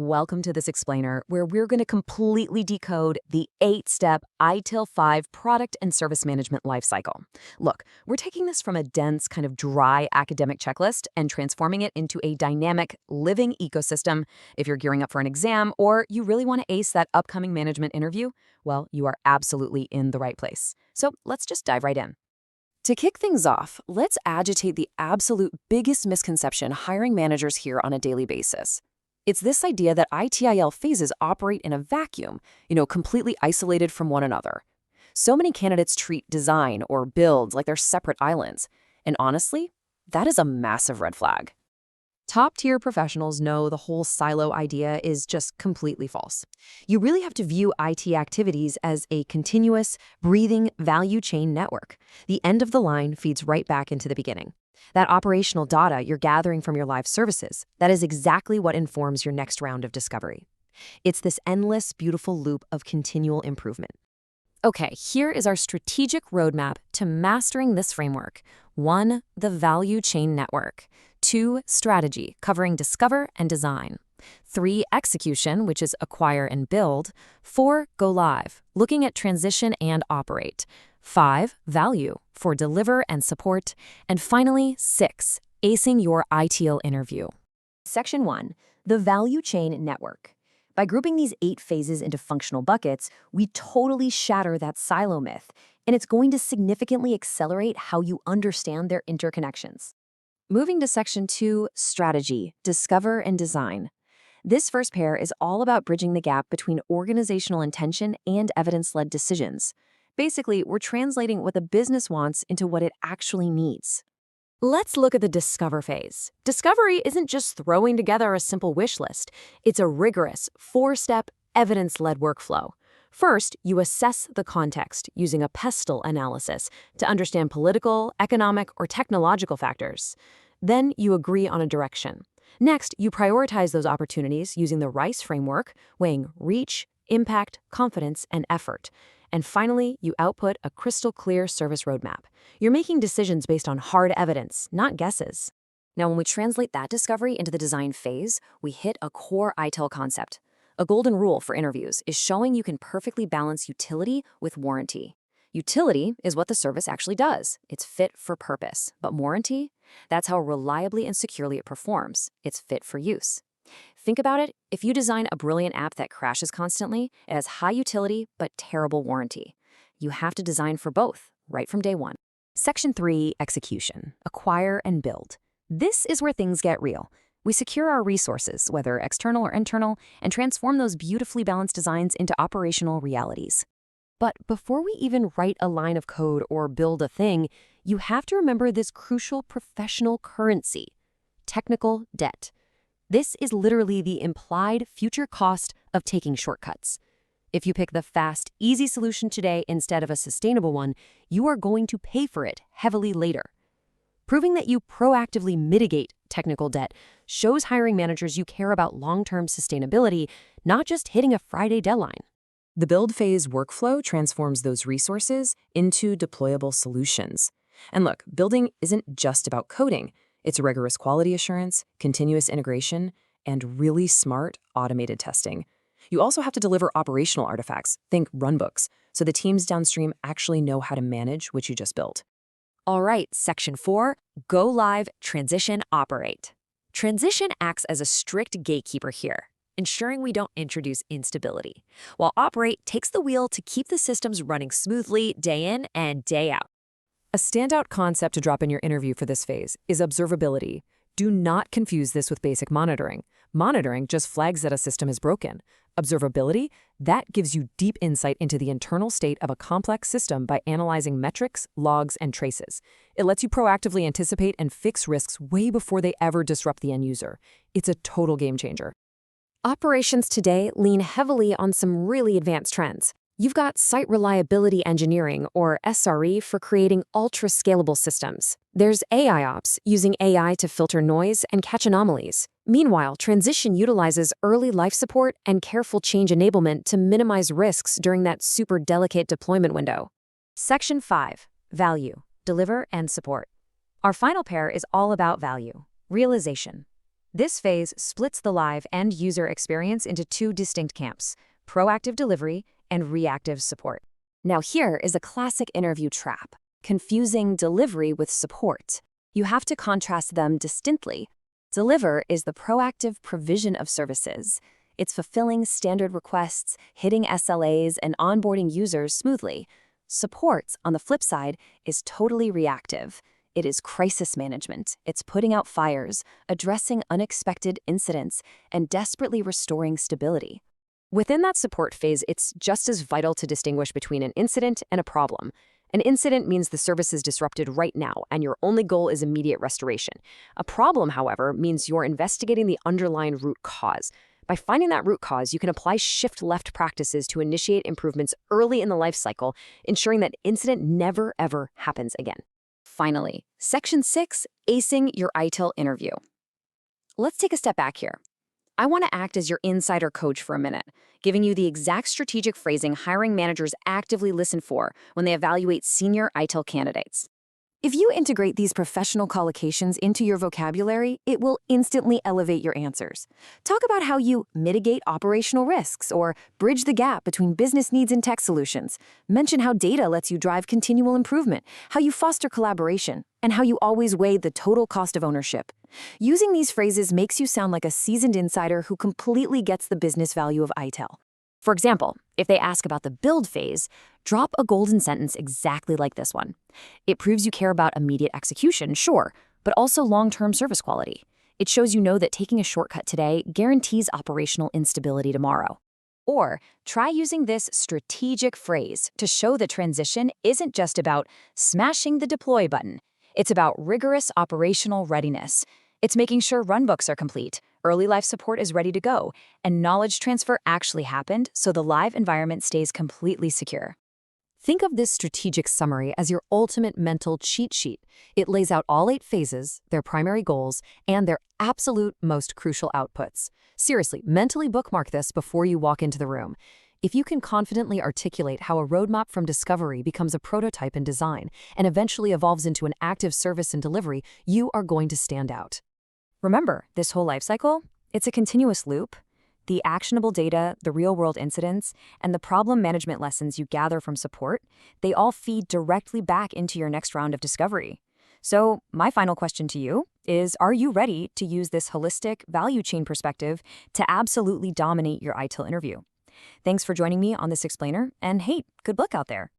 welcome to this explainer where we're going to completely decode the 8-step ITIL 5 product and service management lifecycle. Look, we're taking this from a dense, kind of dry academic checklist and transforming it into a dynamic, living ecosystem. If you're gearing up for an exam or you really want to ace that upcoming management interview, well, you are absolutely in the right place. So let's just dive right in. To kick things off, let's agitate the absolute biggest misconception hiring managers hear on a daily basis. It's this idea that ITIL phases operate in a vacuum, completely isolated from one another. So many candidates treat design or build like they're separate islands. And honestly, that is a massive red flag. Top-tier professionals know the whole silo idea is just completely false. You really have to view IT activities as a continuous, breathing value chain network. The end of the line feeds right back into the beginning. That operational data you're gathering from your live services, that is exactly what informs your next round of discovery. It's this endless, beautiful loop of continual improvement. Okay, here is our strategic roadmap to mastering this framework. 1. The value chain network. 2. Strategy, covering discover and design. 3. Execution, which is acquire and build. 4. Go live, looking at transition and operate. 5. Value, for deliver and support. And finally, 6. Acing your ITIL interview. Section 1. The value chain network. By grouping these 8 phases into functional buckets, we totally shatter that silo myth, and it's going to significantly accelerate how you understand their interconnections. Moving to Section 2, Strategy, Discover and Design. This first pair is all about bridging the gap between organizational intention and evidence-led decisions. Basically, we're translating what the business wants into what it actually needs. Let's look at the Discover phase. Discovery isn't just throwing together a simple wish list. It's a rigorous, 4-step, evidence-led workflow. First, you assess the context using a pestle analysis to understand political, economic, or technological factors. Then you agree on a direction. Next, you prioritize those opportunities using the RICE framework, weighing reach, impact, confidence, and effort. And finally, you output a crystal-clear service roadmap. You're making decisions based on hard evidence, not guesses. Now, when we translate that discovery into the design phase, we hit a core ITIL concept. A golden rule for interviews is showing you can perfectly balance utility with warranty. Utility is what the service actually does. It's fit for purpose. But warranty? That's how reliably and securely it performs. It's fit for use. Think about it. If you design a brilliant app that crashes constantly, it has high utility but terrible warranty. You have to design for both, right from day one. Section 3, Execution, Acquire and Build. This is where things get real. We secure our resources, whether external or internal, and transform those beautifully balanced designs into operational realities. But before we even write a line of code or build a thing, you have to remember this crucial professional currency: technical debt. This is literally the implied future cost of taking shortcuts. If you pick the fast, easy solution today instead of a sustainable one, you are going to pay for it heavily later. Proving that you proactively mitigate technical debt shows hiring managers you care about long-term sustainability, not just hitting a Friday deadline. The build phase workflow transforms those resources into deployable solutions. And look, building isn't just about coding. It's rigorous quality assurance, continuous integration, and really smart automated testing. You also have to deliver operational artifacts, think runbooks, so the teams downstream actually know how to manage what you just built. All right, Section 4, Go Live, Transition, Operate. Transition acts as a strict gatekeeper here, ensuring we don't introduce instability, while Operate takes the wheel to keep the systems running smoothly day in and day out. A standout concept to drop in your interview for this phase is observability. Do not confuse this with basic monitoring. Monitoring just flags that a system is broken. Observability, that gives you deep insight into the internal state of a complex system by analyzing metrics, logs, and traces. It lets you proactively anticipate and fix risks way before they ever disrupt the end user. It's a total game changer. Operations today lean heavily on some really advanced trends. You've got site reliability engineering, or SRE, for creating ultra-scalable systems. There's AIOps, using AI to filter noise and catch anomalies. Meanwhile, transition utilizes early life support and careful change enablement to minimize risks during that super delicate deployment window. Section 5, Value, Deliver and Support. Our final pair is all about value, realization. This phase splits the live and user experience into two distinct camps: proactive delivery and reactive support. Now here is a classic interview trap: confusing delivery with support. You have to contrast them distinctly. Deliver is the proactive provision of services. It's fulfilling standard requests, hitting SLAs, and onboarding users smoothly. Support, on the flip side, is totally reactive. It is crisis management. It's putting out fires, addressing unexpected incidents, and desperately restoring stability. Within that support phase, it's just as vital to distinguish between an incident and a problem. An incident means the service is disrupted right now, and your only goal is immediate restoration. A problem, however, means you're investigating the underlying root cause. By finding that root cause, you can apply shift-left practices to initiate improvements early in the life cycle, ensuring that incident never, ever happens again. Finally, Section 6, acing your ITIL interview. Let's take a step back here. I want to act as your insider coach for a minute, giving you the exact strategic phrasing hiring managers actively listen for when they evaluate senior ITIL candidates. If you integrate these professional collocations into your vocabulary, it will instantly elevate your answers. Talk about how you mitigate operational risks or bridge the gap between business needs and tech solutions. Mention how data lets you drive continual improvement, how you foster collaboration, and how you always weigh the total cost of ownership. Using these phrases makes you sound like a seasoned insider who completely gets the business value of ITIL. For example, if they ask about the build phase, drop a golden sentence exactly like this one. It proves you care about immediate execution, sure, but also long-term service quality. It shows you know that taking a shortcut today guarantees operational instability tomorrow. Or try using this strategic phrase to show the transition isn't just about smashing the deploy button. It's about rigorous operational readiness. It's making sure runbooks are complete, early life support is ready to go, and knowledge transfer actually happened so the live environment stays completely secure. Think of this strategic summary as your ultimate mental cheat sheet. It lays out all 8 phases, their primary goals, and their absolute most crucial outputs. Seriously, mentally bookmark this before you walk into the room. If you can confidently articulate how a roadmap from discovery becomes a prototype in design and eventually evolves into an active service in delivery, you are going to stand out. Remember, this whole lifecycle, it's a continuous loop. The actionable data, the real-world incidents, and the problem management lessons you gather from support, they all feed directly back into your next round of discovery. So, my final question to you is, are you ready to use this holistic value chain perspective to absolutely dominate your ITIL interview? Thanks for joining me on this explainer, and hey, good luck out there.